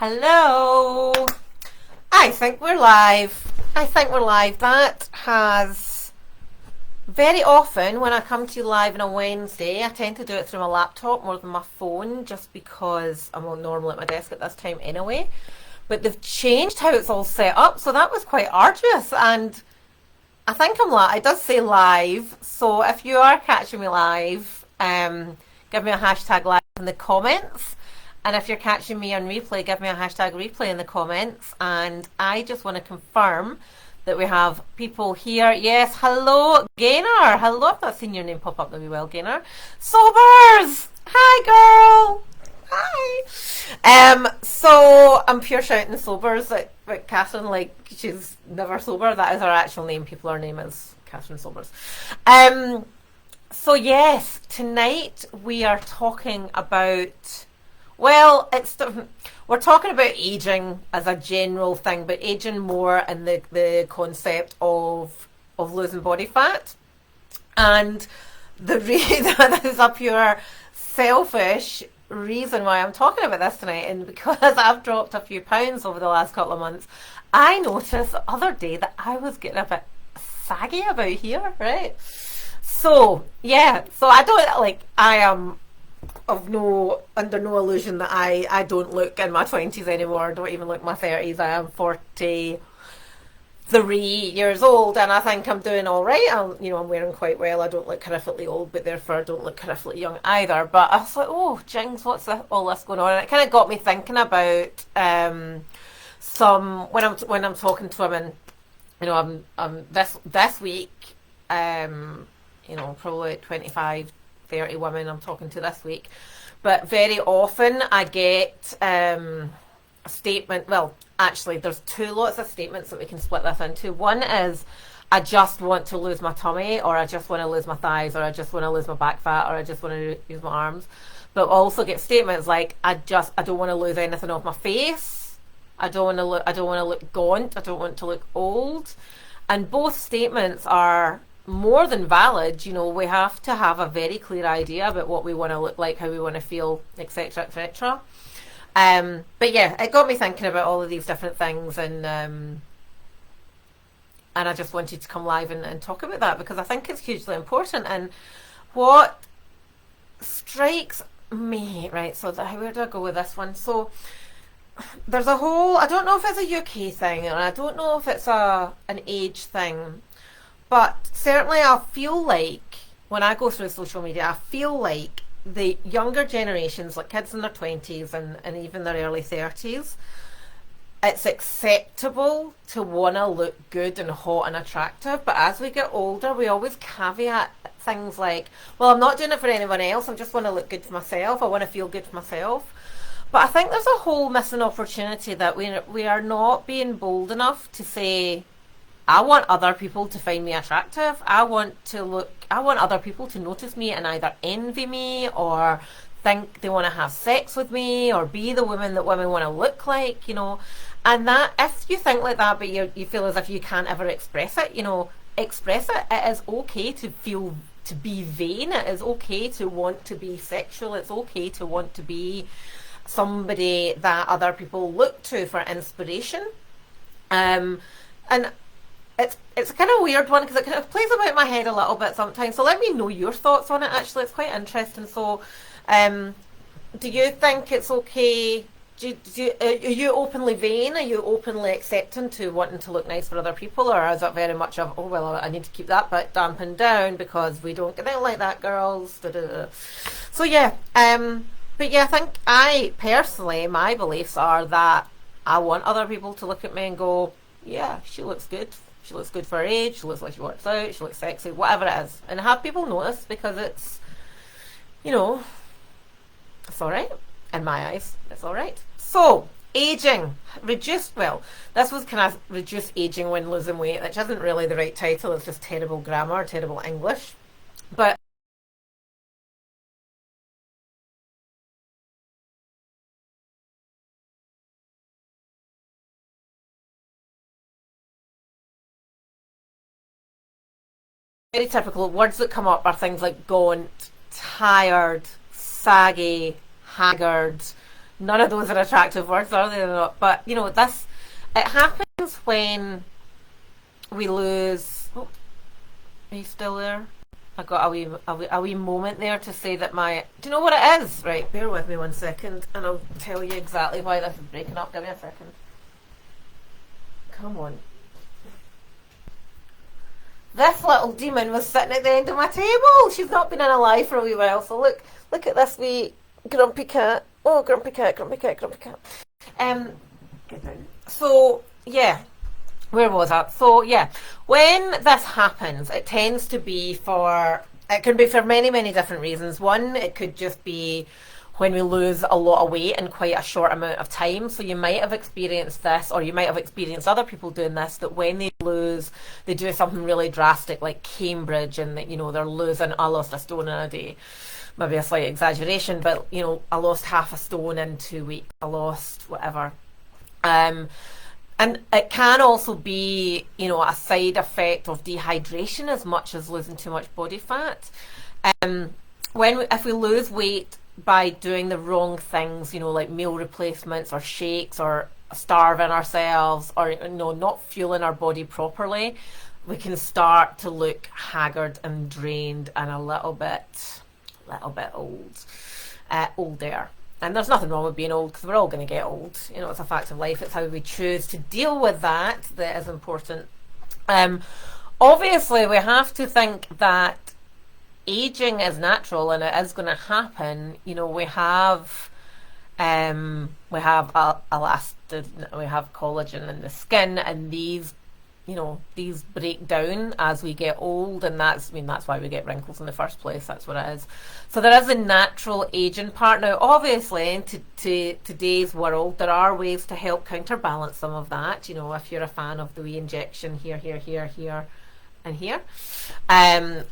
Hello. I think we're live. I think we're live. That has very often when I come to you live on a Wednesday, I tend to do it through my laptop more than my phone just because I'm not normally at my desk at this time anyway. But they've changed how it's all set up, so that was quite arduous. And I think I'm live. It does say live, so if you are catching me live, give me a hashtag live in the comments. And if you're catching me on replay, give me a hashtag replay in the comments. And I just want to confirm that we have people here. Yes, hello, Gaynor. Hello, I've not seen your name pop up very well, Gaynor. Sobers! Hi, girl! Hi! So I'm pure shouting Sobers like Catherine, like she's never sober. That is her actual name. People, her name is Catherine Sobers. So yes, tonight we are talking about, well, we're talking about aging as a general thing, but aging more in the concept of losing body fat. And the that is a pure selfish reason why I'm talking about this tonight, and because I've dropped a few pounds over the last couple of months, I noticed the other day that I was getting a bit saggy about here, right? So yeah, so I don't like I am under no illusion that I don't look in my 20s anymore. I don't even look my 30s. I am 43 years old, and I think I'm doing all right. I'm wearing quite well. I don't look horrifically old, but therefore I don't look horrifically young either. But I was like, oh, jings, what's all this going on? And it kind of got me thinking about some when I'm talking to women. I'm this week. Probably 25, 30 women I'm talking to this week. But very often I get a statement. Well, actually, there's two lots of statements that we can split this into. One is, I just want to lose my tummy, or I just want to lose my thighs, or I just want to lose my back fat, or I just want to use my arms. But also get statements like, I don't want to lose anything off my face. I don't want to look gaunt. I don't want to look old. And both statements are more than valid. We have to have a very clear idea about what we want to look like, how we want to feel, etc., etc. But yeah, it got me thinking about all of these different things, and I just wanted to come live and talk about that because I think it's hugely important. And what strikes me, right? So where do I go with this one? So there's a whole, I don't know if it's a UK thing, and I don't know if it's an age thing. But certainly I feel like when I go through social media, I feel like the younger generations, like kids in their 20s and even their early 30s, it's acceptable to want to look good and hot and attractive. But as we get older, we always caveat things like, well, I'm not doing it for anyone else. I just want to look good for myself. I want to feel good for myself. But I think there's a whole missing opportunity that we are not being bold enough to say, I want other people to find me attractive. I want other people to notice me and either envy me or think they want to have sex with me or be the woman that women want to look like, And that, if you think like that, but you feel as if you can't ever express it, express it. It is okay to be vain. It is okay to want to be sexual. It's okay to want to be somebody that other people look to for inspiration. And it's a kind of weird one because it kind of plays about my head a little bit sometimes. So let me know your thoughts on it. Actually, it's quite interesting. So, do you think it's okay? Are you openly vain? Are you openly accepting to wanting to look nice for other people, or is it very much of, oh well, I need to keep that bit dampened down because we don't get out like that, girls? Da, da, da. So yeah, but yeah, I personally, my beliefs are that I want other people to look at me and go, yeah, she looks good. She looks good for her age. She looks like she works out. She looks sexy, whatever it is. And have people notice because it's, it's all right. In my eyes, it's all right. So, aging. This was kind of reduce aging when losing weight, which isn't really the right title. It's just terrible grammar, terrible English. But very typical words that come up are things like gaunt, tired, saggy, haggard, None of those are attractive words, are they? Not? But you know, this it happens when we lose. Oh, are you still there? I got a wee moment there to say that my. Do you know what it is? Right, bear with me 1 second, and I'll tell you exactly why this is breaking up. Give me a second. Come on. This little demon was sitting at the end of my table. She's not been in a lie for a wee while. So look at this wee grumpy cat. Oh, grumpy cat, grumpy cat, grumpy cat. Get down. So yeah, where was I? So yeah, when this happens, it tends to be for. It can be for many, many different reasons. One, it could just be when we lose a lot of weight in quite a short amount of time. So you might have experienced this, or you might have experienced other people doing this, that when they lose, they do something really drastic like Cambridge, and that, you know, they're losing, I lost a stone in a day. Maybe a slight exaggeration, but you know, I lost half a stone in 2 weeks. I lost whatever. And it can also be, you know, a side effect of dehydration as much as losing too much body fat. If we lose weight by doing the wrong things, you know, like meal replacements or shakes or starving ourselves, or, you know, not fueling our body properly, we can start to look haggard and drained and a little bit older. And there's nothing wrong with being old, because we're all going to get old. You know, it's a fact of life. It's how we choose to deal with that is important. Obviously, we have to think that aging is natural and it is going to happen. You know, we have elastin, we have collagen in the skin, and these, you know, these break down as we get old, and that's why we get wrinkles in the first place. That's what it is. So there is a natural aging part. Now, obviously, in today's world, there are ways to help counterbalance some of that. You know, if you're a fan of the wee injection here, and here, and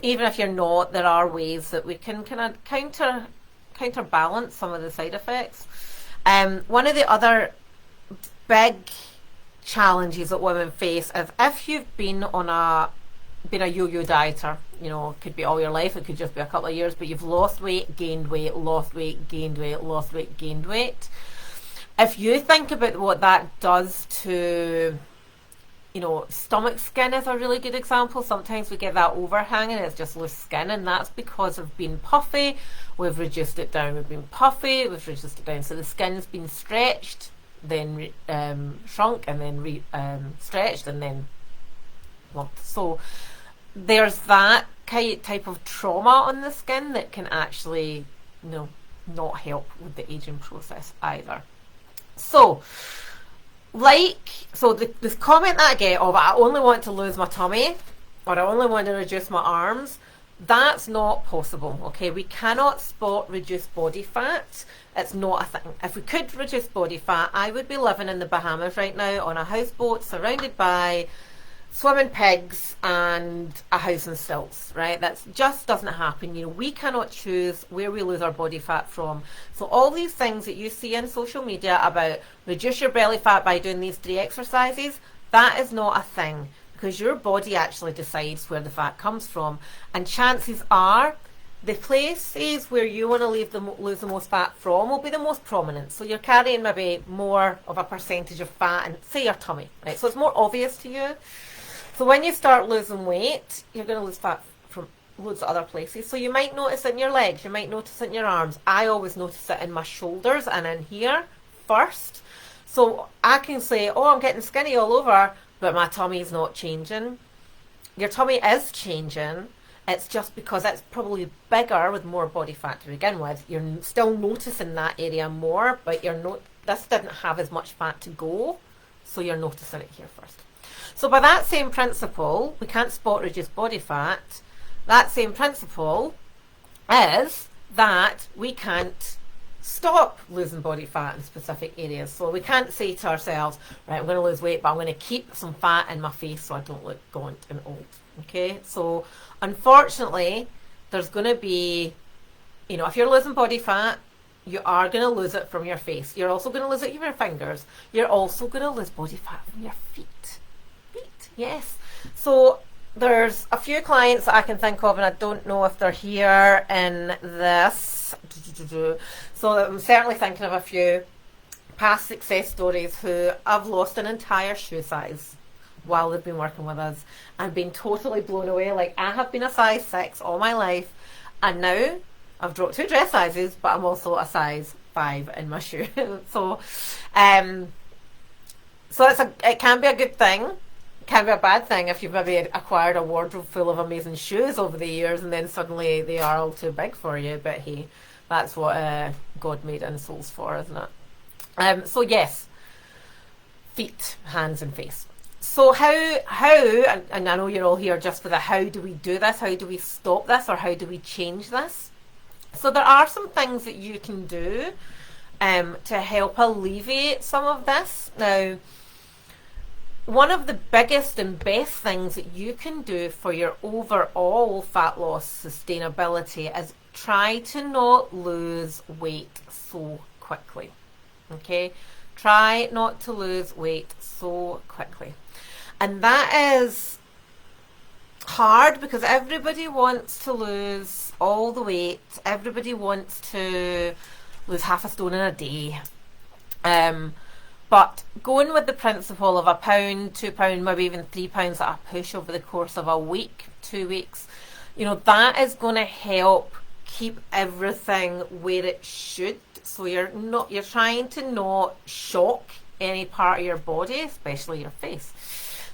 even if you're not, there are ways that we can kind of counterbalance some of the side effects. One of the other big challenges that women face is if you've been a yo-yo dieter. You know, it could be all your life, it could just be a couple of years, but you've lost weight, gained weight, lost weight, gained weight, lost weight, gained weight. If you think about what that does to, you know, stomach skin is a really good example. Sometimes we get that overhang and it's just loose skin, and that's because of being puffy. We've reduced it down. We've been puffy, we've reduced it down. So the skin's been stretched, then shrunk, and then stretched, and then lumped. So there's that type of trauma on the skin that can actually, you know, not help with the aging process either. So this comment that I get of, I only want to lose my tummy, or I only want to reduce my arms, that's not possible. Okay, we cannot spot reduced body fat. It's not a thing. If we could reduce body fat, I would be living in the Bahamas right now on a houseboat surrounded by swimming pigs and a house on stilts, right? That just doesn't happen. You know, we cannot choose where we lose our body fat from. So all these things that you see in social media about reduce your belly fat by doing these 3 exercises, that is not a thing, because your body actually decides where the fat comes from. And chances are the places where you want to lose the most fat from will be the most prominent. So you're carrying maybe more of a percentage of fat in, say, your tummy, right? So it's more obvious to you. So when you start losing weight, you're going to lose fat from loads of other places. So you might notice it in your legs, you might notice it in your arms. I always notice it in my shoulders and in here first. So I can say, oh, I'm getting skinny all over, but my tummy is not changing. Your tummy is changing. It's just because it's probably bigger with more body fat to begin with. You're still noticing that area more, but this didn't have as much fat to go, so you're noticing it here first. So by that same principle, we can't spot reduced body fat. That same principle is that we can't stop losing body fat in specific areas. So we can't say to ourselves, right, I'm going to lose weight, but I'm going to keep some fat in my face so I don't look gaunt and old. Okay, so unfortunately, there's going to be, you know, if you're losing body fat, you are going to lose it from your face. You're also going to lose it from your fingers. You're also going to lose body fat from your feet. Yes. So there's a few clients that I can think of, and I don't know if they're here in this. So So I'm certainly thinking of a few past success stories who have lost an entire shoe size while they've been working with us and been totally blown away. Like, I have been a size 6 all my life, and now I've dropped 2 dress sizes, but I'm also a size 5 in my shoe. So it can be a good thing. It can be a bad thing if you've maybe acquired a wardrobe full of amazing shoes over the years and then suddenly they are all too big for you. But hey, that's what God made insoles for, isn't it? So yes, feet, hands and face. So how and I know you're all here just for the how do we do this, how do we stop this, or how do we change this? So there are some things that you can do to help alleviate some of this. Now, one of the biggest and best things that you can do for your overall fat loss sustainability is try to not lose weight so quickly. Okay? Try not to lose weight so quickly. And that is hard because everybody wants to lose all the weight. Everybody wants to lose half a stone in a day. But going with the principle of £1, £2, maybe even £3 at a push over the course of a week, 2 weeks, that is going to help keep everything where it should. So you're trying to not shock any part of your body, especially your face.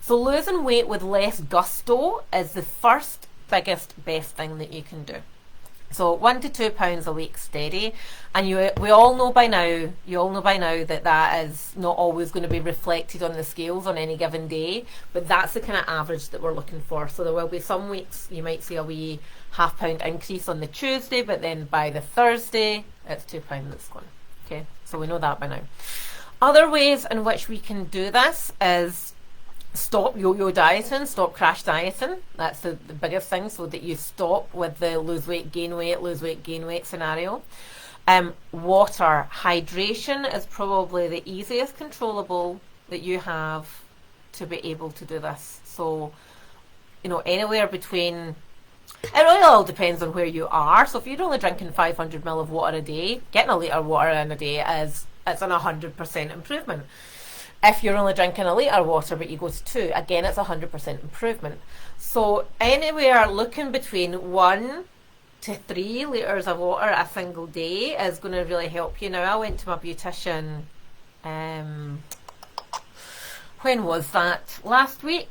So losing weight with less gusto is the first, biggest, best thing that you can do. So 1 to 2 pounds a week steady, and we all know by now, that is not always going to be reflected on the scales on any given day, but that's the kind of average that we're looking for. So there will be some weeks you might see a wee £0.5 increase on the Tuesday, but then by the Thursday it's £2 that's gone. Okay, so we know that by now. Other ways in which we can do this is stop yo-yo dieting, stop crash dieting. That's the biggest thing, so that you stop with the lose weight, gain weight scenario. Water, hydration is probably the easiest controllable that you have to be able to do this. So, anywhere between, it really all depends on where you are. So if you're only drinking 500 ml of water a day, getting a litre of water in a day it's an 100% improvement. If you're only drinking a litre of water but you go to 2, again it's 100% improvement. So anywhere looking between 1 to 3 litres of water a single day is going to really help you. Now, I went to my beautician, when was that? Last week.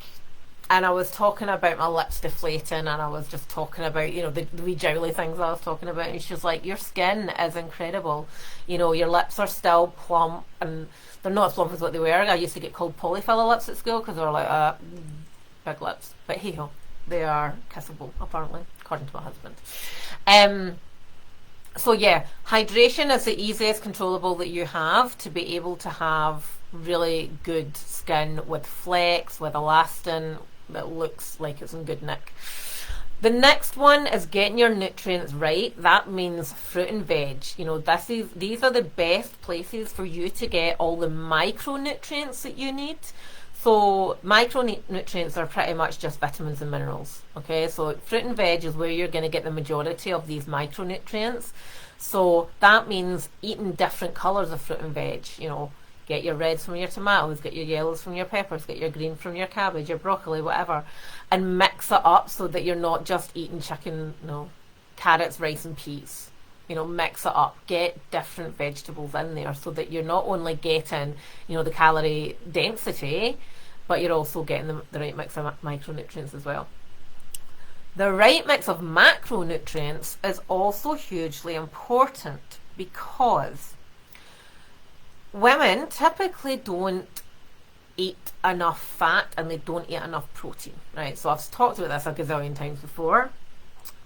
And I was talking about my lips deflating, and I was just talking about, the wee jowly things I was talking about. And she was like, your skin is incredible. Your lips are still plump, and they're not as plump as what they were. I used to get called polyfiller lips at school because they were like, big lips. But hey-ho, they are kissable, apparently, according to my husband. So yeah, hydration is the easiest controllable that you have to be able to have really good skin with flex, with elastin, that looks like it's in good nick. The next one is getting your nutrients right. That means fruit and veg. These are the best places for you to get all the micronutrients that you need. So micronutrients are pretty much just vitamins and minerals. Okay, so fruit and veg is where you're going to get the majority of these micronutrients. So that means eating different colours of fruit and veg. Get your reds from your tomatoes, get your yellows from your peppers, get your green from your cabbage, your broccoli, whatever, and mix it up so that you're not just eating chicken, carrots, rice and peas. Mix it up. Get different vegetables in there so that you're not only getting, the calorie density, but you're also getting the right mix of micronutrients as well. The right mix of macronutrients is also hugely important because women typically don't eat enough fat and they don't eat enough protein, right? So I've talked about this a gazillion times before,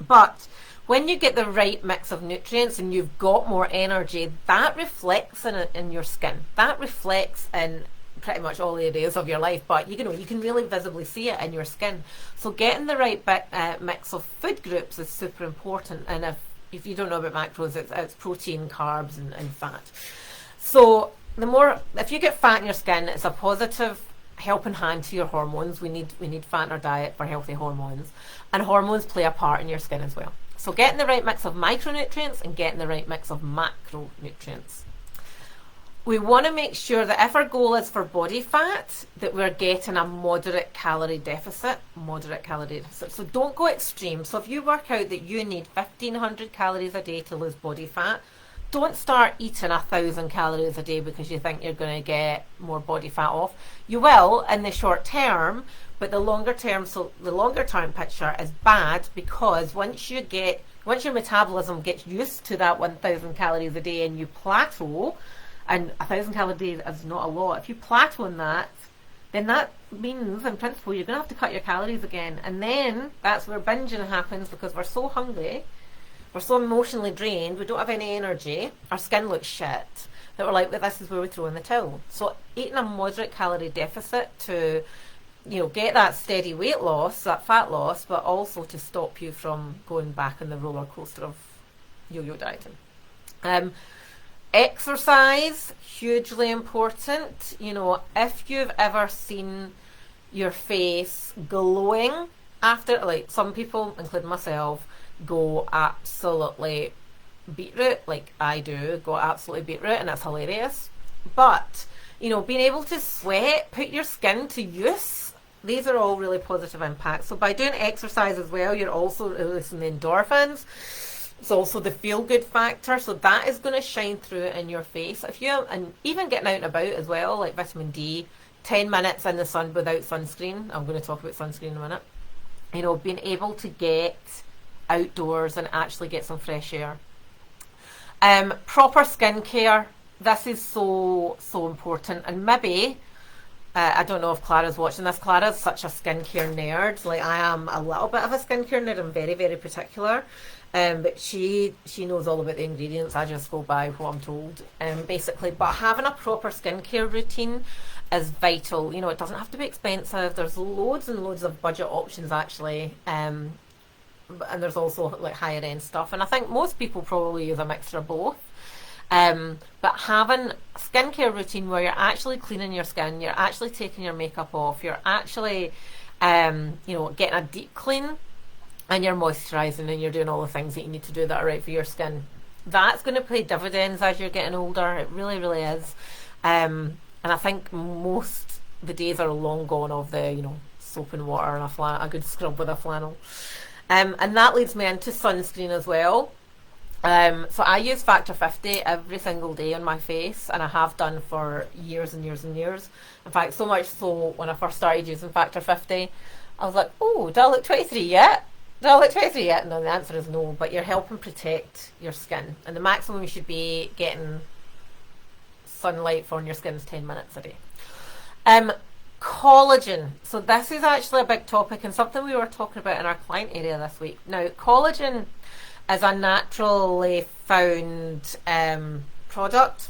but when you get the right mix of nutrients and you've got more energy, that reflects in your skin. That reflects in pretty much all areas of your life, but you can really visibly see it in your skin. So getting the right mix of food groups is super important. And if you don't know about macros, it's protein, carbs and fat. So if you get fat in your skin, it's a positive helping hand to your hormones. We need fat in our diet for healthy hormones, and hormones play a part in your skin as well. So getting the right mix of micronutrients and getting the right mix of macronutrients. We want to make sure that if our goal is for body fat, that we're getting a moderate calorie deficit. So don't go extreme. So if you work out that you need 1,500 calories a day to lose body fat, don't start eating 1,000 calories a day because you think you're going to get more body fat off. You will in the short term, but the longer term picture is bad, because once your metabolism gets used to that 1,000 calories a day and you plateau, and 1,000 calories is not a lot. If you plateau on that, then that means, in principle, you're going to have to cut your calories again. And then that's where binging happens, because we're so hungry, we're so emotionally drained, we don't have any energy, our skin looks shit, that we're like, well, this is where we throw in the towel. So eating a moderate calorie deficit to, get that steady weight loss, that fat loss, but also to stop you from going back on the roller coaster of yo-yo dieting. Exercise, hugely important. If you've ever seen your face glowing after, like some people, including myself, go absolutely beetroot, like I do, go absolutely beetroot, and it's hilarious. But, being able to sweat, put your skin to use, these are all really positive impacts. So by doing exercise as well, you're also releasing the endorphins. It's also the feel-good factor, so that is going to shine through in your face. And even getting out and about as well, like vitamin D, 10 minutes in the sun without sunscreen. I'm going to talk about sunscreen in a minute. Being able to get outdoors and actually get some fresh air. Proper skincare. This is so important. And maybe, I don't know if Clara's watching this. Clara's such a skincare nerd. Like, I am a little bit of a skincare nerd. I'm very, very particular. But she knows all about the ingredients. I just go by what I'm told, basically. But having a proper skincare routine is vital. It doesn't have to be expensive. There's loads and loads of budget options, actually. And there's also like higher end stuff. And I think most people probably use a mixture of both. But having a skincare routine where you're actually cleaning your skin, you're actually taking your makeup off, you're actually, getting a deep clean, and you're moisturising, and you're doing all the things that you need to do that are right for your skin. That's going to pay dividends as you're getting older. It really, really is. And I think the days are long gone of the, soap and water and a good scrub with a flannel. And that leads me into sunscreen as well. So I use Factor 50 every single day on my face, and I have done for years and years and years. In fact, so much so when I first started using Factor 50, I was like, oh, do I look 23 yet? No, the answer is no, but you're helping protect your skin. And the maximum you should be getting sunlight on your skin is 10 minutes a day. Collagen. So this is actually a big topic and something we were talking about in our client area this week. Now, collagen is a naturally found product.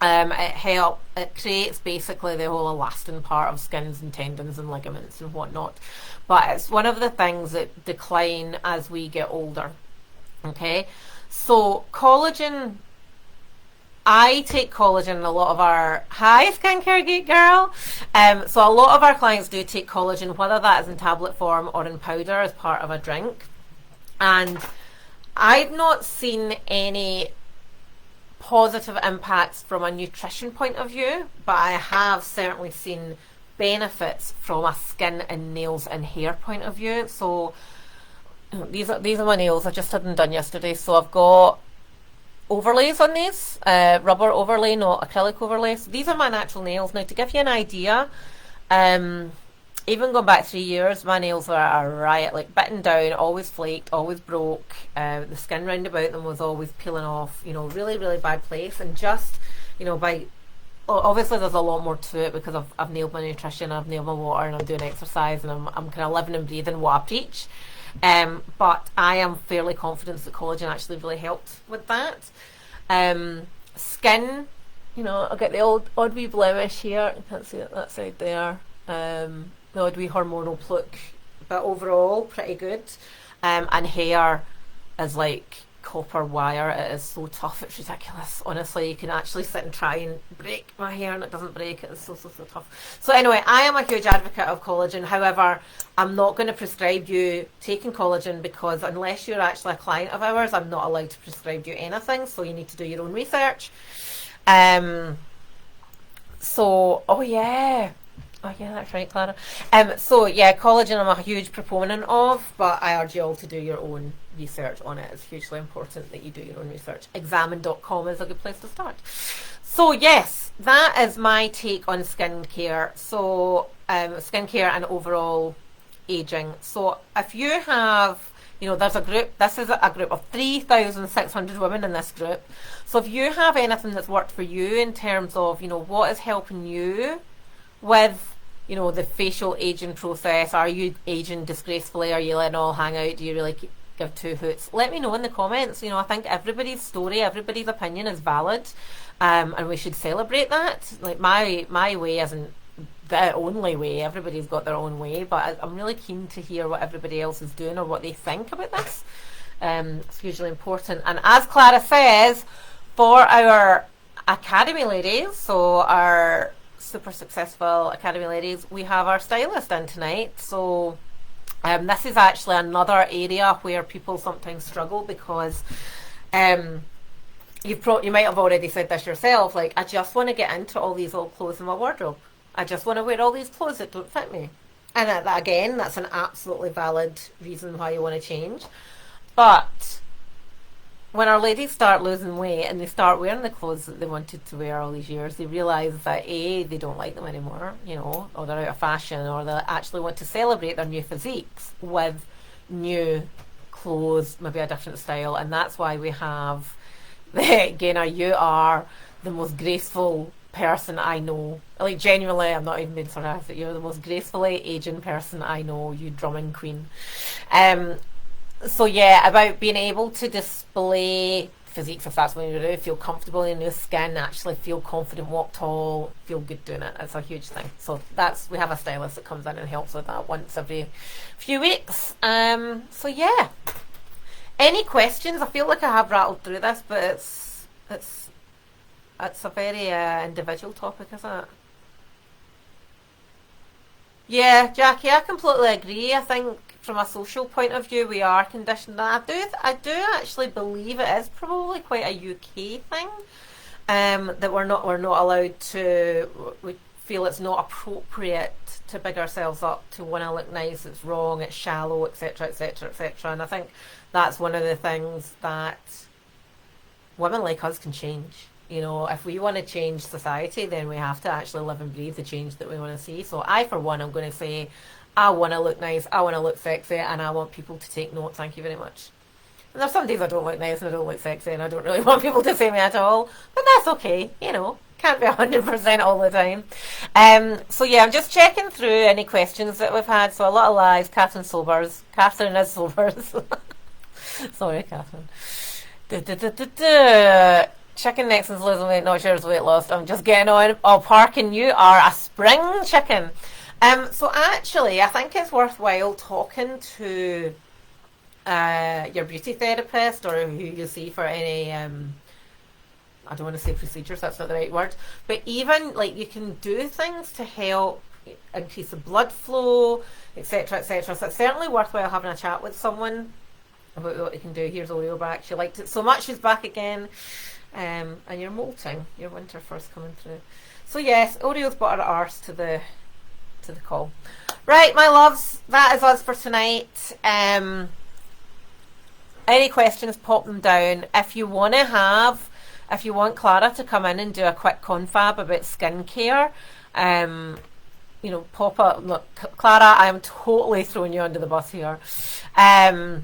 It creates basically the whole elastin part of skins and tendons and ligaments and whatnot. But it's one of the things that decline as we get older. Okay, so collagen, I take collagen in a lot of our, hi skincare geek girl. So a lot of our clients do take collagen, whether that is in tablet form or in powder as part of a drink. And I've not seen any positive impacts from a nutrition point of view, but I have certainly seen benefits from a skin and nails and hair point of view. So these are my nails. I just had them done yesterday. So I've got overlays on these, rubber overlay, not acrylic overlay. So these are my natural nails. Now, to give you an idea, even going back 3 years, my nails were a riot, like bitten down, always flaked, always broke. The skin round about them was always peeling off, really, really bad place. And just, obviously there's a lot more to it because I've nailed my nutrition, I've nailed my water, and I'm doing exercise, and I'm kind of living and breathing what I preach. But I am fairly confident that collagen actually really helped with that. Skin, I'll get the odd wee blemish here. You can't see it that side there. The odd wee hormonal pluck, but overall pretty good. And hair is like copper wire. It is so tough, it's ridiculous. Honestly, you can actually sit and try and break my hair and it doesn't break. It is so tough. So anyway, I am a huge advocate of collagen. However, I'm not going to prescribe you taking collagen, because unless you're actually a client of ours, I'm not allowed to prescribe you anything. So you need to do your own research. So, oh yeah, that's right, Clara. So yeah, collagen I'm a huge proponent of, but I urge you all to do your own research on it. It's hugely important that you do your own research. Examine.com is a good place to start. So yes, that is my take on skincare. So skincare and overall aging. So if you have, there's a group, this is a group of 3,600 women in this group. So if you have anything that's worked for you in terms of, what is helping you with, the facial aging process, are you aging disgracefully? Are you letting it all hang out? Do you really give two hoots? Let me know in the comments. I think everybody's story, everybody's opinion is valid, and we should celebrate that. Like my way isn't the only way. Everybody's got their own way, but I'm really keen to hear what everybody else is doing or what they think about this. It's hugely important. And as Clara says, for our Academy ladies, so our super successful Academy ladies, we have our stylist in tonight. So this is actually another area where people sometimes struggle, because you might have already said this yourself, like, I just want to get into all these old clothes in my wardrobe. I just want to wear all these clothes that don't fit me. And again, that's an absolutely valid reason why you want to change. But when our ladies start losing weight and they start wearing the clothes that they wanted to wear all these years, they realise that A, they don't like them anymore, or they're out of fashion, or they actually want to celebrate their new physiques with new clothes, maybe a different style. And that's why we have Gaina, you are the most graceful person I know. Like, genuinely, I'm not even being sarcastic, you're the most gracefully aging person I know, you drumming queen. So yeah, about being able to display physiques, if that's what you do, feel comfortable in your skin, actually feel confident, walk tall, feel good doing it. It's a huge thing. So we have a stylist that comes in and helps with that once every few weeks. So yeah, any questions? I feel like I have rattled through this, but it's a very individual topic, isn't it? Yeah, Jackie, I completely agree. I think from a social point of view, we are conditioned. And I do actually believe it is probably quite a UK thing, that we're not allowed to. We feel it's not appropriate to big ourselves up, to want to look nice. It's wrong. It's shallow, etc., etc., etc. And I think that's one of the things that women like us can change. If we want to change society, then we have to actually live and breathe the change that we want to see. So I, for one, I'm going to say, I want to look nice, I want to look sexy, and I want people to take note. Thank you very much. And there's some days I don't look nice and I don't look sexy and I don't really want people to see me at all, but that's okay, can't be 100% all the time. So yeah, I'm just checking through any questions that we've had. So a lot of lies. Catherine is sobers. Sorry, Catherine. Chicken Nixon's losing weight, not sure it's weight loss. I'm just getting on. Oh, Parkin, you are a spring chicken. So actually, I think it's worthwhile talking to your beauty therapist, or who you see for any, I don't want to say procedures, that's not the right word, but even like you can do things to help increase the blood flow, etc., etc. So it's certainly worthwhile having a chat with someone about what you can do. Here's Oreo back. She liked it so much, she's back again. And you're molting, your winter first coming through. So yes, Oreo's brought her arse to the call. Right, my loves, that is us for tonight. Any questions, pop them down. If you want Clara to come in and do a quick confab about skincare, pop up. Look, Clara, I am totally throwing you under the bus here. Yeah,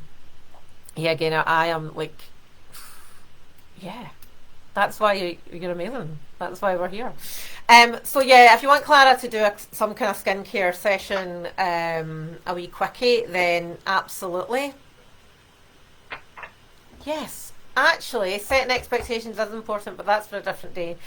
again, I am like, yeah. That's why you're amazing. That's why we're here. So yeah, if you want Clara to do some kind of skincare session, a wee quickie, then absolutely. Yes, actually, setting expectations is important, but that's for a different day.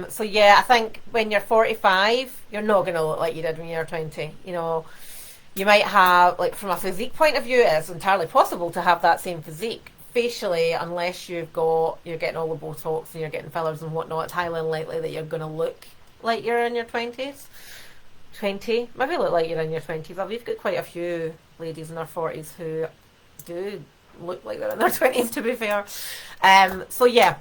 So yeah, I think when you're 45, you're not going to look like you did when you were 20. You might have, like, from a physique point of view, it's entirely possible to have that same physique facially, unless you're getting all the Botox and you're getting fillers and whatnot, it's highly unlikely that you're going to look like you're in your 20s. 20, maybe look like you're in your 20s. Well, we've got quite a few ladies in their 40s who do look like they're in their 20s, to be fair. So yeah,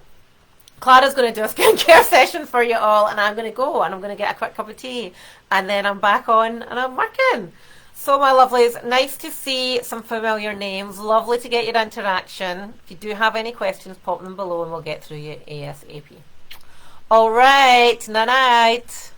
Clara's going to do a skincare session for you all, and I'm going to go and I'm going to get a quick cup of tea, and then I'm back on and I'm working. So my lovelies, nice to see some familiar names. Lovely to get your interaction. If you do have any questions, pop them below and we'll get through you ASAP. All right, night night.